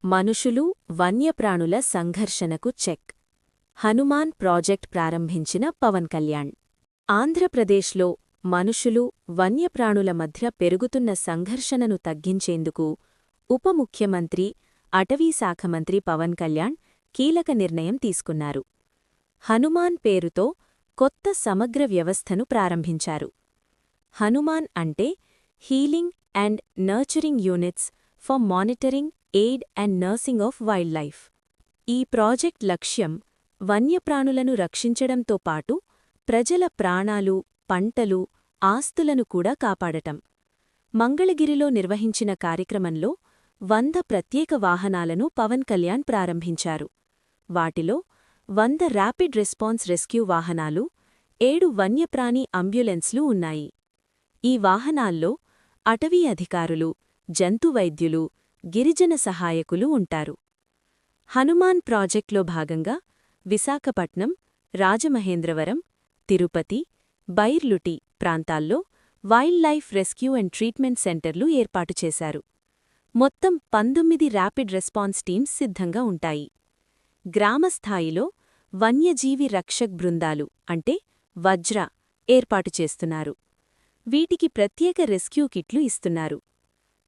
మనుషులు వన్యప్రాణుల సంఘర్షణకు check. Hanuman project ప్రారంభించిన పవన్ కళ్యాణ్. ఆంధ్రప్రదేశ్లో మనుషులు వన్యప్రాణుల మధ్య పెరుగుతున్న సంఘర్షణను తగ్గించేందుకు ఉప ముఖ్యమంత్రి, అటవీశాఖ మంత్రి పవన్ కళ్యాణ్ కీలక నిర్ణయం తీసుకున్నారు. హనుమాన్ పేరుతో కొత్త సమగ్ర వ్యవస్థను ప్రారంభించారు. హనుమాన్ అంటే healing and nurturing units for monitoring, aid and nursing of wild life. ఈ ప్రాజెక్ట్ లక్ష్యం వన్యప్రాణులను రక్షించడంతో పాటు ప్రజల ప్రాణాలు, పంటలు, ఆస్తులను కూడా కాపాడటం. మంగళగిరిలో నిర్వహించిన కార్యక్రమంలో 100 ప్రత్యేక వాహనాలను పవన్ కళ్యాణ్ ప్రారంభించారు. వాటిలో 100 ర్యాపిడ్ రెస్పాన్స్ రెస్క్యూ వాహనాలు, 7 వన్యప్రాణి అంబ్యులెన్స్లు ఉన్నాయి. ఈ వాహనాల్లో అటవీ అధికారులు, జంతువైద్యులు, గిరిజన సహాయకులు ఉంటారు. హనుమాన్ ప్రాజెక్ట్లో భాగంగా విశాఖపట్నం, రాజమహేంద్రవరం, తిరుపతి, బైర్లుటి ప్రాంతాల్లో wild life rescue and treatment సెంటర్లు ఏర్పాటు చేశారు. మొత్తం 19 ర్యాపిడ్ రెస్పాన్స్ టీమ్స్ సిద్ధంగా ఉంటాయి. గ్రామస్థాయిలో వన్యజీవి రక్షక్ బృందాలు అంటే వజ్ర ఏర్పాటు చేస్తున్నారు. వీటికి ప్రత్యేక రెస్క్యూ కిట్లు ఇస్తున్నారు.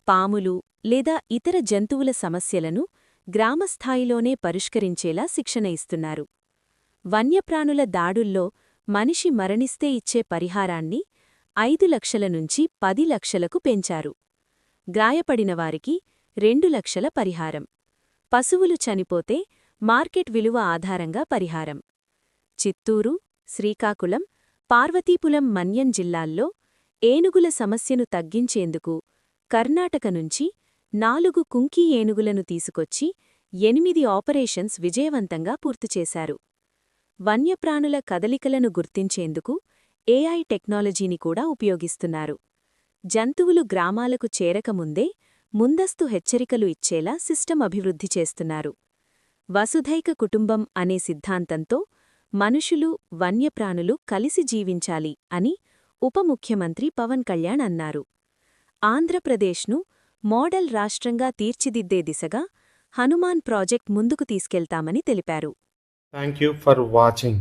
పాములు లేదా ఇతర జంతువుల సమస్యలను గ్రామస్థాయిలోనే పరిష్కరించేలా శిక్షణ ఇస్తున్నారు. వన్యప్రాణుల దాడుల్లో మనిషి మరణిస్తే ఇచ్చే పరిహారాన్ని 5 లక్షల నుంచి 10 లక్షలకు పెంచారు. గాయపడినవారికి 2 లక్షల పరిహారం. పశువులు చనిపోతే మార్కెట్ విలువ ఆధారంగా పరిహారం. చిత్తూరు, శ్రీకాకుళం, పార్వతీపురం మన్యం జిల్లాల్లో ఏనుగుల సమస్యను తగ్గించేందుకు కర్ణాటక నుంచి 4 కుంకి ఏనుగులను తీసుకొచ్చి 8 ఆపరేషన్స్ విజయవంతంగా పూర్తిచేశారు. వన్యప్రాణుల కదలికలను గుర్తించేందుకు ఏఐ టెక్నాలజీని కూడా ఉపయోగిస్తున్నారు. జంతువులు గ్రామాలకు చేరకముందే ముందస్తు హెచ్చరికలు ఇచ్చేలా సిస్టమ్ అభివృద్ధి చేస్తున్నారు. వసుధైక కుటుంబం అనే సిద్ధాంతంతో మనుషులు, వన్యప్రాణులు కలిసి జీవించాలి అని ఉప ముఖ్యమంత్రి పవన్ కళ్యాణ్ అన్నారు. ఆంధ్రప్రదేశ్ను మోడల్ రాష్ట్రంగా తీర్చిదిద్దే దిశగా హనుమాన్ ప్రాజెక్ట్ ముందుకు తీసుకెళ్తామని తెలిపారు. Thank you for watching.